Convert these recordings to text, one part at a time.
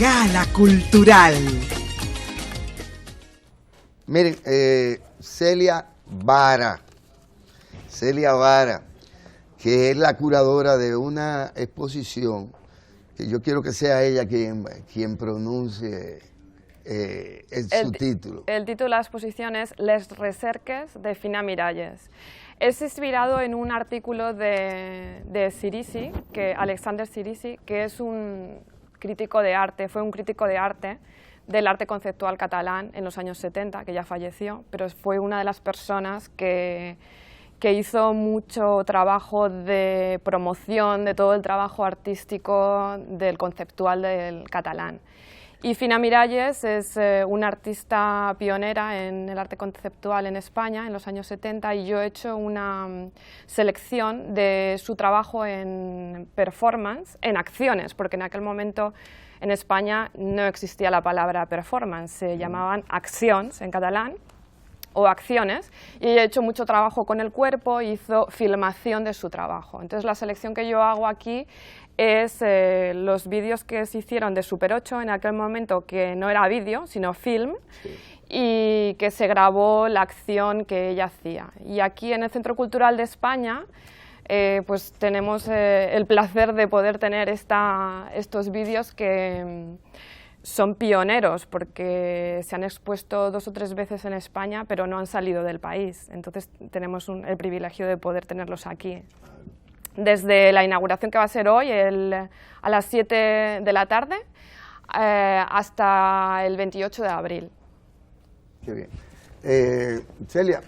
Gala Cultural. Miren, Celia Vara, que es la curadora de una exposición, que yo quiero que sea ella quien pronuncie su título. El título de la exposición es Les Recerques de Fina Miralles. Es inspirado en un artículo de Cirici, Alexander Cirici, que es un crítico de arte, fue un crítico de arte del arte conceptual catalán en los años 70, que ya falleció, pero fue una de las personas que hizo mucho trabajo de promoción de todo el trabajo artístico del conceptual del catalán. Y Fina Miralles es una artista pionera en el arte conceptual en España en los años 70, y yo he hecho una selección de su trabajo en performance, en acciones, porque en aquel momento en España no existía la palabra performance, se llamaban accions en catalán, o acciones, y ella ha hecho mucho trabajo con el cuerpo, hizo filmación de su trabajo. Entonces la selección que yo hago aquí es los vídeos que se hicieron de Super 8 en aquel momento, que no era vídeo, sino film, sí, y que se grabó la acción que ella hacía. Y aquí en el Centro Cultural de España pues tenemos el placer de poder tener estos vídeos que son pioneros, porque se han expuesto 2 o 3 veces en España, pero no han salido del país. Entonces tenemos el privilegio de poder tenerlos aquí. Desde la inauguración, que va a ser hoy, a las 7 de la tarde, hasta el 28 de abril. Qué bien. Celia,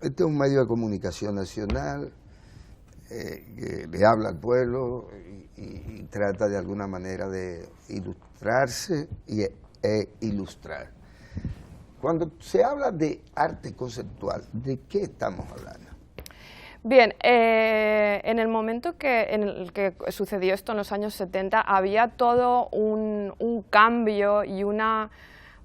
este es un medio de comunicación nacional que le habla al pueblo y trata de alguna manera de ilustrarse e ilustrar. Cuando se habla de arte conceptual, ¿de qué estamos hablando? Bien, en el momento en el que sucedió esto en los años 70, había todo un cambio y una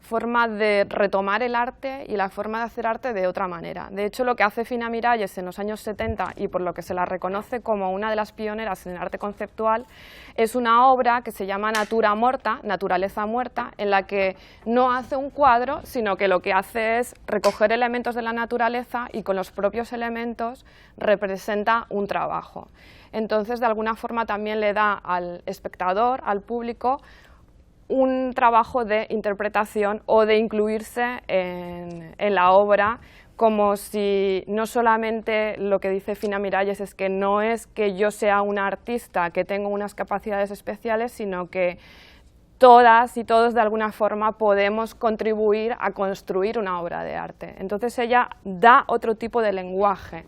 forma de retomar el arte y la forma de hacer arte de otra manera. De hecho, lo que hace Fina Miralles en los años 70, y por lo que se la reconoce como una de las pioneras en el arte conceptual, es una obra que se llama Natura Morta, Naturaleza Muerta, en la que no hace un cuadro, sino que lo que hace es recoger elementos de la naturaleza y con los propios elementos representa un trabajo. Entonces, de alguna forma también le da al espectador, al público, un trabajo de interpretación o de incluirse en la obra, como si no solamente lo que dice Fina Miralles es que no es que yo sea una artista que tengo unas capacidades especiales, sino que todas y todos de alguna forma podemos contribuir a construir una obra de arte. Entonces ella da otro tipo de lenguaje,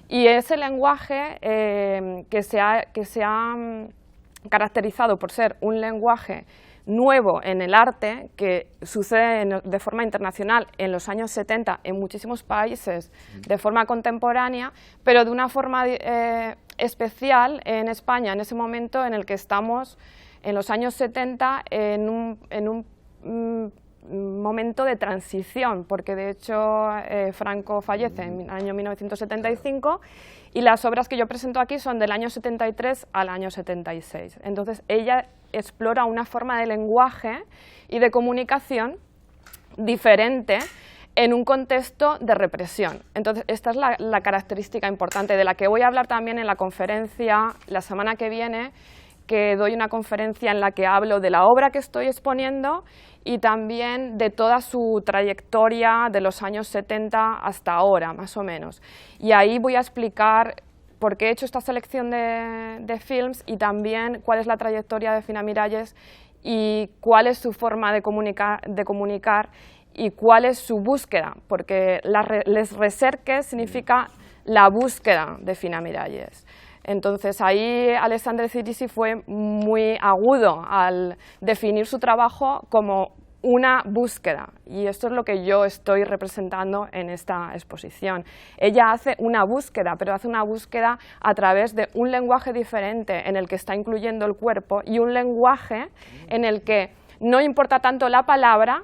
y ese lenguaje que se ha caracterizado por ser un lenguaje nuevo en el arte, que sucede de forma internacional en los años 70 en muchísimos países de forma contemporánea, pero de una forma especial en España en ese momento en el que estamos en los años 70 en un momento de transición, porque de hecho Franco fallece en el año 1975 y las obras que yo presento aquí son del año 73 al año 76. Entonces ella explora una forma de lenguaje y de comunicación diferente en un contexto de represión. Entonces esta es la característica importante de la que voy a hablar también en la conferencia la semana que viene, que doy una conferencia en la que hablo de la obra que estoy exponiendo y también de toda su trayectoria de los años 70 hasta ahora, más o menos. Y ahí voy a explicar por qué he hecho esta selección de films y también cuál es la trayectoria de Fina Miralles y cuál es su forma de comunicar y cuál es su búsqueda, porque les recerques significa la búsqueda de Fina Miralles. Entonces ahí Alexander Cirici fue muy agudo al definir su trabajo como una búsqueda, y esto es lo que yo estoy representando en esta exposición. Ella hace una búsqueda, pero hace una búsqueda a través de un lenguaje diferente en el que está incluyendo el cuerpo y un lenguaje en el que no importa tanto la palabra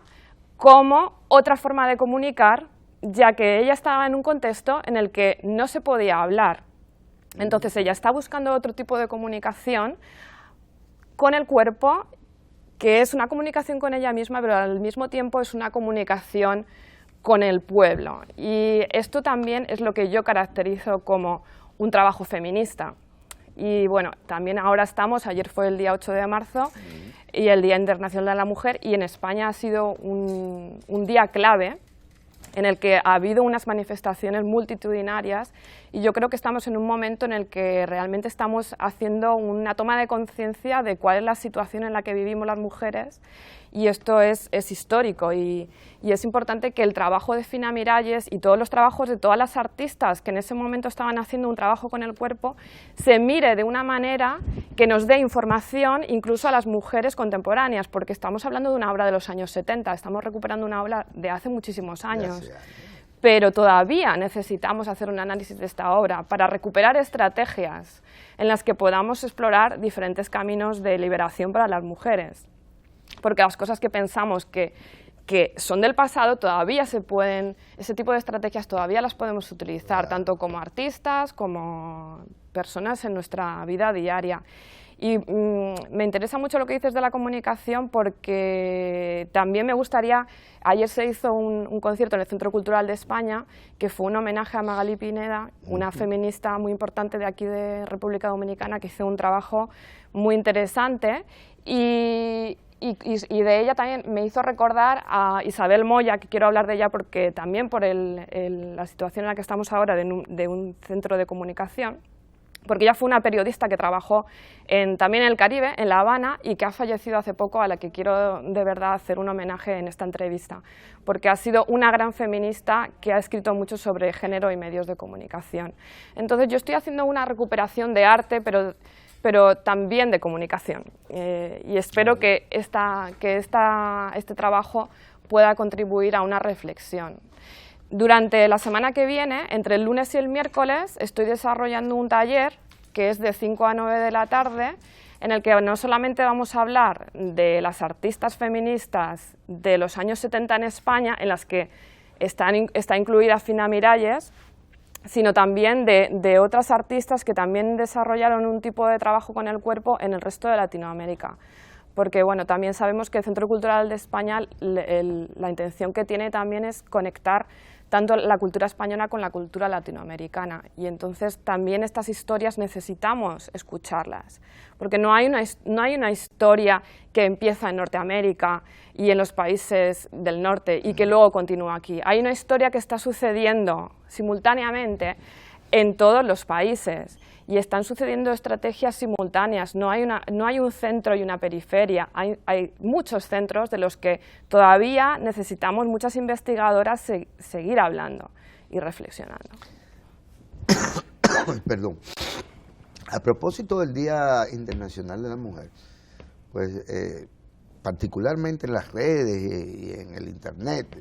como otra forma de comunicar, ya que ella estaba en un contexto en el que no se podía hablar. Entonces ella está buscando otro tipo de comunicación con el cuerpo, que es una comunicación con ella misma, pero al mismo tiempo es una comunicación con el pueblo. Y esto también es lo que yo caracterizo como un trabajo feminista. Y bueno, también ahora ayer fue el día 8 de marzo y el Día Internacional de la Mujer, y en España ha sido un día clave en el que ha habido unas manifestaciones multitudinarias, y yo creo que estamos en un momento en el que realmente estamos haciendo una toma de conciencia de cuál es la situación en la que vivimos las mujeres, y esto es histórico, y es importante que el trabajo de Fina Miralles y todos los trabajos de todas las artistas que en ese momento estaban haciendo un trabajo con el cuerpo se mire de una manera que nos dé información incluso a las mujeres contemporáneas, porque estamos hablando de una obra de los años 70, estamos recuperando una obra de hace muchísimos años. Pero todavía necesitamos hacer un análisis de esta obra para recuperar estrategias en las que podamos explorar diferentes caminos de liberación para las mujeres. Porque las cosas que pensamos que son del pasado todavía se pueden, ese tipo de estrategias todavía las podemos utilizar, tanto como artistas como personas en nuestra vida diaria. Y me interesa mucho lo que dices de la comunicación, porque también me gustaría, ayer se hizo un concierto en el Centro Cultural de España, que fue un homenaje a Magalí Pineda, una feminista muy importante de aquí de República Dominicana, que hizo un trabajo muy interesante, y de ella también me hizo recordar a Isabel Moya, que quiero hablar de ella porque también por la situación en la que estamos ahora de un centro de comunicación, porque ella fue una periodista que trabajó también en el Caribe, en La Habana, y que ha fallecido hace poco, a la que quiero de verdad hacer un homenaje en esta entrevista, porque ha sido una gran feminista que ha escrito mucho sobre género y medios de comunicación. Entonces yo estoy haciendo una recuperación de arte, pero también de comunicación, y espero que este trabajo pueda contribuir a una reflexión. Durante la semana que viene, entre el lunes y el miércoles, estoy desarrollando un taller que es de 5 a 9 de la tarde, en el que no solamente vamos a hablar de las artistas feministas de los años 70 en España, en las que está incluida Fina Miralles, sino también de otras artistas que también desarrollaron un tipo de trabajo con el cuerpo en el resto de Latinoamérica. Porque bueno, también sabemos que el Centro Cultural de España, la intención que tiene también es conectar tanto la cultura española con la cultura latinoamericana, y entonces también estas historias necesitamos escucharlas, porque no hay una historia que empieza en Norteamérica y en los países del norte y que luego continúa aquí. Hay una historia que está sucediendo simultáneamente en todos los países, y están sucediendo estrategias simultáneas. No hay un centro y una periferia, hay muchos centros de los que todavía necesitamos muchas investigadoras seguir hablando y reflexionando. Perdón. A propósito del Día Internacional de la Mujer, pues particularmente en las redes y en el Internet,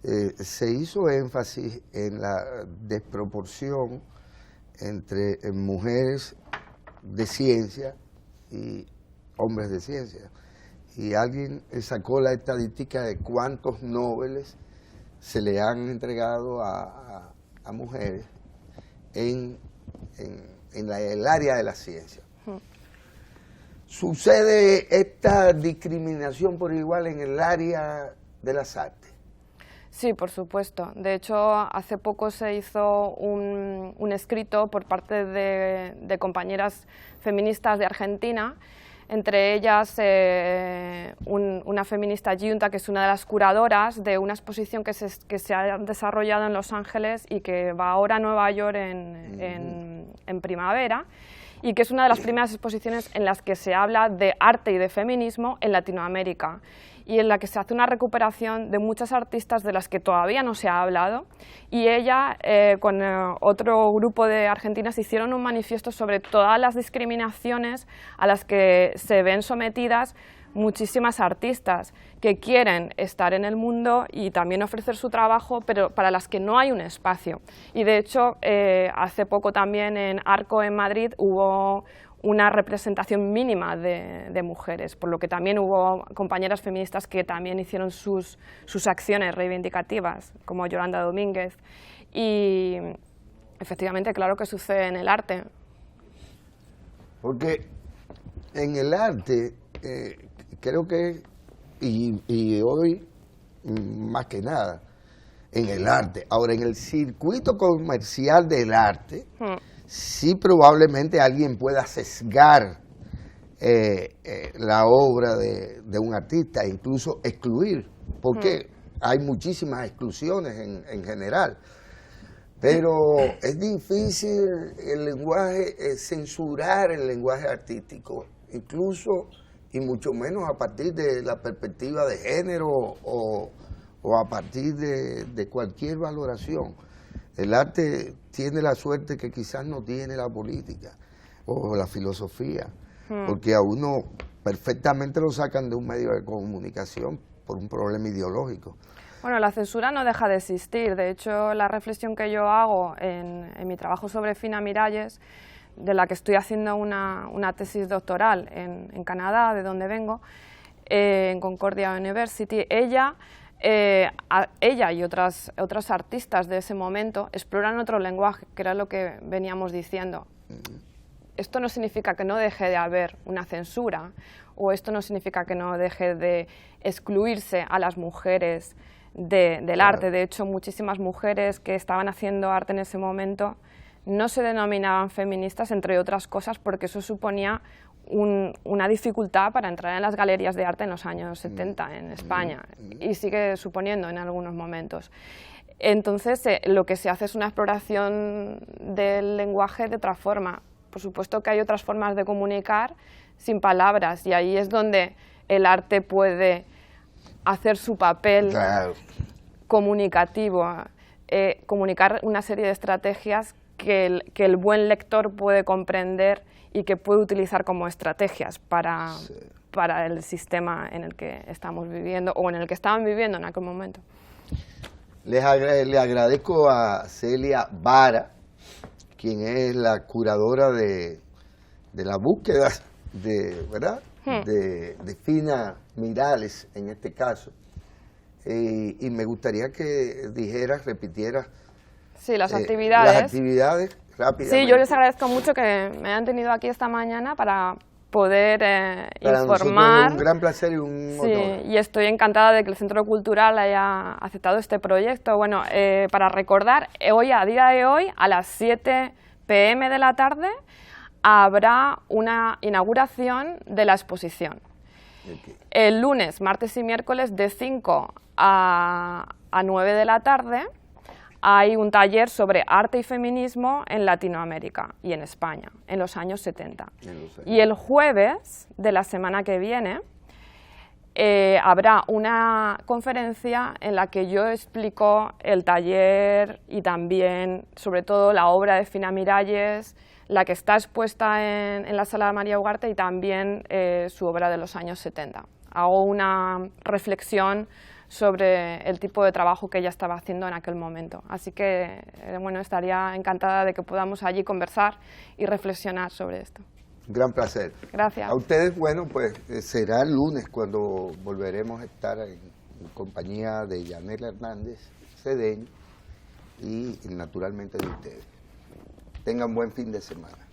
se hizo énfasis en la desproporción entre mujeres de ciencia y hombres de ciencia. Y alguien sacó la estadística de cuántos Nobeles se le han entregado a mujeres en el área de la ciencia. ¿Sucede esta discriminación por igual en el área de las artes? Sí, por supuesto. De hecho, hace poco se hizo un escrito por parte de compañeras feministas de Argentina, entre ellas una feminista Giunta, que es una de las curadoras de una exposición que se ha desarrollado en Los Ángeles y que va ahora a Nueva York en primavera, y que es una de las primeras exposiciones en las que se habla de arte y de feminismo en Latinoamérica, y en la que se hace una recuperación de muchas artistas de las que todavía no se ha hablado, y ella con otro grupo de argentinas hicieron un manifiesto sobre todas las discriminaciones a las que se ven sometidas muchísimas artistas que quieren estar en el mundo y también ofrecer su trabajo, pero para las que no hay un espacio. Y de hecho, hace poco también en Arco, en Madrid, hubo una representación mínima de mujeres, por lo que también hubo compañeras feministas que también hicieron sus acciones reivindicativas, como Yolanda Domínguez. Y efectivamente, claro que sucede en el arte. Porque En el arte, creo que, y hoy más que nada, en el arte. Ahora, en el circuito comercial del arte, sí probablemente alguien pueda sesgar la obra de un artista e incluso excluir, porque hay muchísimas exclusiones en general. Pero es difícil el lenguaje, censurar el lenguaje artístico, incluso y mucho menos a partir de la perspectiva de género o a partir de cualquier valoración. El arte tiene la suerte que quizás no tiene la política o la filosofía, porque a uno perfectamente lo sacan de un medio de comunicación por un problema ideológico. Bueno, la censura no deja de existir. De hecho, la reflexión que yo hago en mi trabajo sobre Fina Miralles, de la que estoy haciendo una tesis doctoral en Canadá, de donde vengo, en Concordia University, ella y otras artistas de ese momento exploran otro lenguaje, que era lo que veníamos diciendo. Esto no significa que no deje de haber una censura, o esto no significa que no deje de excluirse a las mujeres del arte. De hecho, muchísimas mujeres que estaban haciendo arte en ese momento no se denominaban feministas, entre otras cosas, porque eso suponía una dificultad para entrar en las galerías de arte en los años 70 en España, y sigue suponiendo en algunos momentos. Entonces, lo que se hace es una exploración del lenguaje de otra forma. Por supuesto que hay otras formas de comunicar sin palabras, y ahí es donde el arte puede hacer su papel comunicativo, comunicar una serie de estrategias que el buen lector puede comprender y que puede utilizar como estrategias para el sistema en el que estamos viviendo o en el que estaban viviendo en aquel momento. Le agradezco a Celia Vara, quien es la curadora de la búsqueda de Fina Miralles en este caso, y me gustaría que repitieras las actividades rápidamente. Sí, yo les agradezco mucho que me hayan tenido aquí esta mañana para poder informar. Es un gran placer y un honor. Y estoy encantada de que el Centro Cultural haya aceptado este proyecto. Bueno, para recordar, a día de hoy, a las 7 p.m. de la tarde, habrá una inauguración de la exposición. El lunes, martes y miércoles, de 5 a 9 de la tarde, hay un taller sobre arte y feminismo en Latinoamérica y en España, en los años 70. Y el jueves de la semana que viene habrá una conferencia en la que yo explico el taller y también, sobre todo, la obra de Fina Miralles, la que está expuesta en la Sala de María Ugarte, y también su obra de los años 70. Hago una reflexión sobre el tipo de trabajo que ella estaba haciendo en aquel momento. Así que, bueno, estaría encantada de que podamos allí conversar y reflexionar sobre esto. Un gran placer. Gracias. A ustedes, bueno, pues será el lunes cuando volveremos a estar en compañía de Yanela Hernández Cedeño y naturalmente de ustedes. Tengan buen fin de semana.